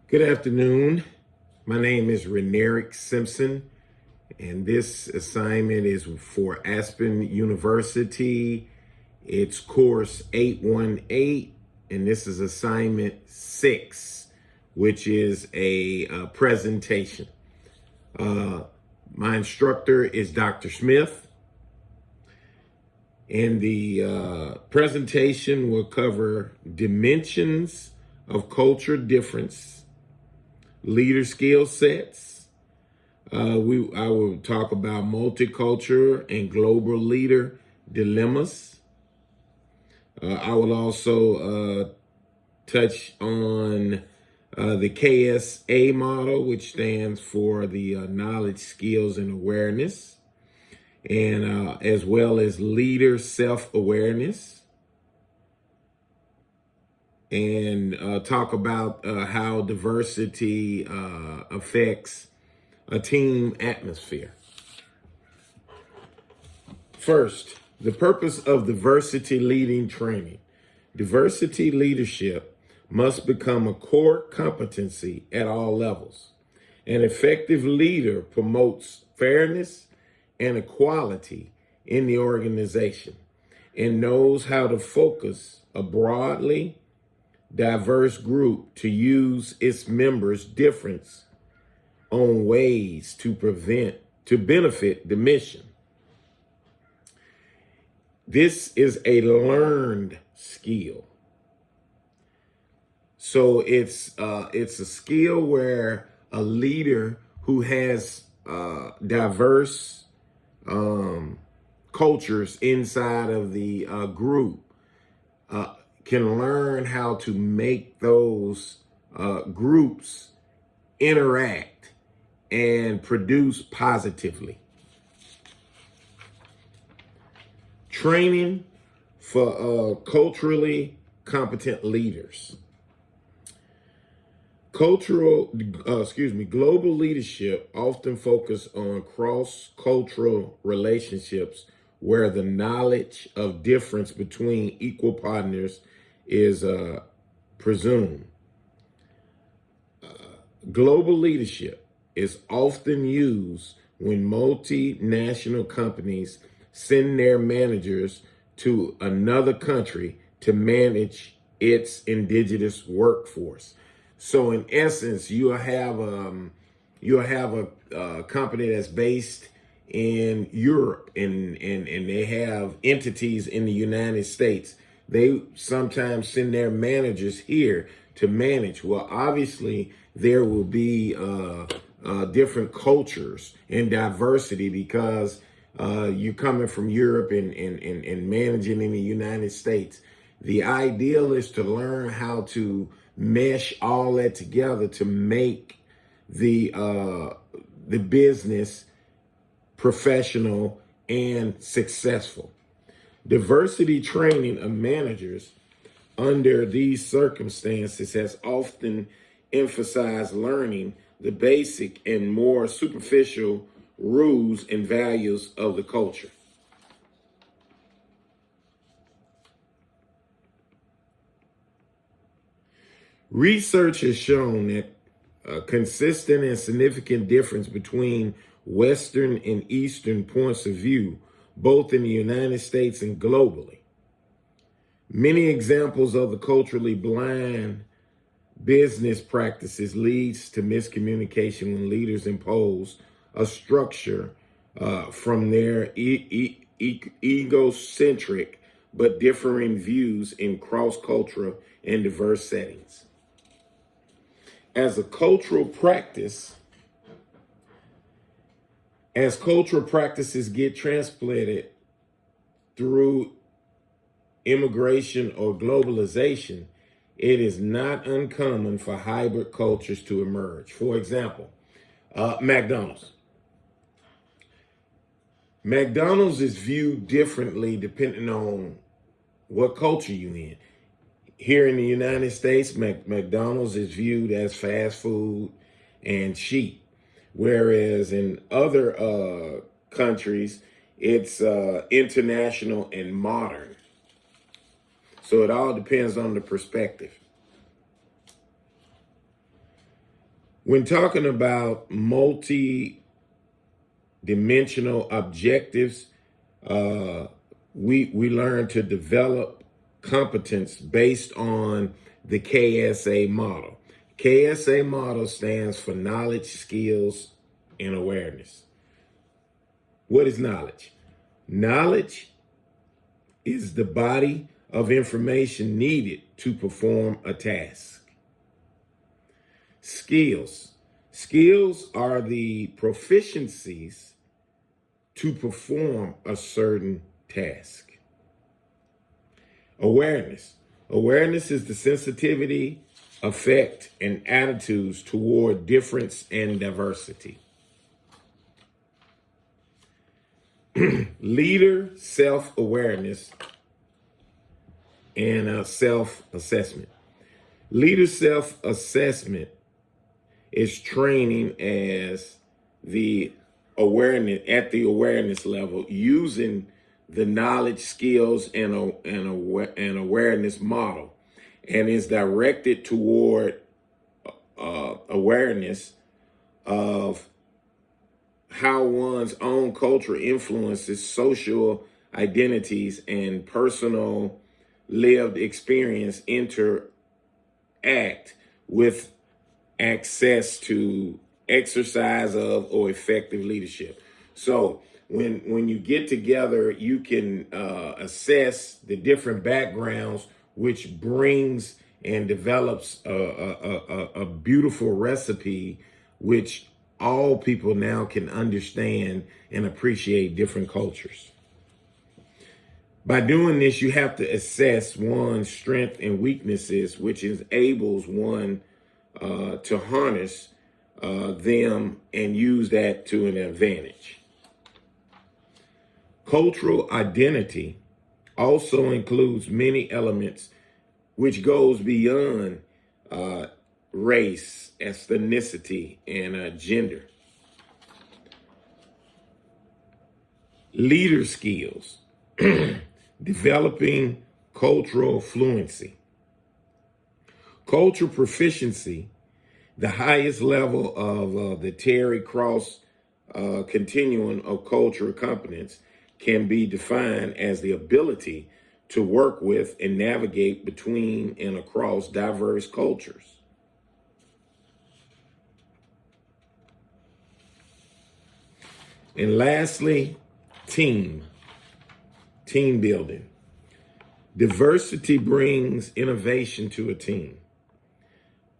Good afternoon. My name is R.Simpson, and this assignment is for Aspen University. It's course 818, and this is assignment 6, which is a presentation. My instructor is Dr. Smith, and the presentation will cover dimensions of culture difference, leader skill sets. I will talk about multicultural and global leader dilemmas. I will also touch on the KSA model, which stands for the knowledge, skills, and awareness, and as well as leader self-awareness, and talk about how diversity affects a team atmosphere. First, the purpose of diversity leading training. Diversity leadership must become a core competency at all levels. An effective leader promotes fairness and equality in the organization and knows how to focus a broadly diverse group to use its members' difference on ways to benefit the mission. This is a learned skill. So it's a skill where a leader who has diverse cultures inside of the group can learn how to make those groups interact and produce positively. Training for culturally competent leaders. Global leadership often focus on cross-cultural relationships where the knowledge of difference between equal partners is presumed. Global leadership is often used when multinational companies send their managers to another country to manage its indigenous workforce. So in essence, you'll have a company that's based in Europe and they have entities in the United States. They sometimes send their managers here to manage. Well, obviously there will be different cultures and diversity because you're coming from Europe and managing in the United States. The ideal is to learn how to mesh all that together to make the business professional and successful. Diversity training of managers under these circumstances has often emphasized learning the basic and more superficial rules and values of the culture. Research has shown that a consistent and significant difference between Western and Eastern points of view, both in the United States and globally. Many examples of the culturally blind business practices leads to miscommunication when leaders impose a structure from their egocentric but differing views in cross-cultural and diverse settings. As cultural practices get transplanted through immigration or globalization, it is not uncommon for hybrid cultures to emerge. For example, McDonald's. McDonald's is viewed differently depending on what culture you're in. Here in the United States, McDonald's is viewed as fast food and cheap, whereas in other countries, it's international and modern. So it all depends on the perspective. When talking about multi-dimensional objectives, we learn to develop competence based on the KSA model. KSA model stands for knowledge, skills, and awareness. What is knowledge? Knowledge is the body of information needed to perform a task. Skills. Skills are the proficiencies to perform a certain task. Awareness. Awareness is the sensitivity, affect, and attitudes toward difference and diversity. Leader self-awareness and self-assessment. Leader self-assessment is training as the awareness at the awareness level, using the knowledge, skills, and awareness model, and is directed toward awareness of how one's own culture influences social identities and personal lived experience interact with access to exercise of or effective leadership. So when you get together, you can assess the different backgrounds, which brings and develops a beautiful recipe, which all people now can understand and appreciate different cultures. By doing this, you have to assess one's strengths and weaknesses, which enables one to harness them and use that to an advantage. Cultural identity also includes many elements which goes beyond race, ethnicity, and gender. Leader skills, developing cultural fluency. Cultural proficiency, the highest level of the Terry Cross continuum of cultural competence, can be defined as the ability to work with and navigate between and across diverse cultures. And lastly, team building. Diversity brings innovation to a team.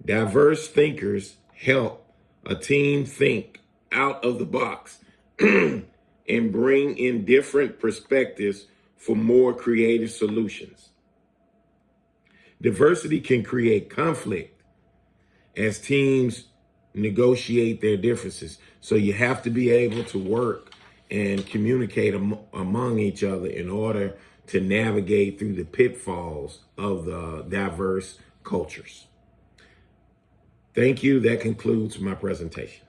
Diverse thinkers help a team think out of the box and bring in different perspectives for more creative solutions. Diversity can create conflict as teams negotiate their differences. So you have to be able to work and communicate among each other in order to navigate through the pitfalls of the diverse cultures. Thank you. That concludes my presentation.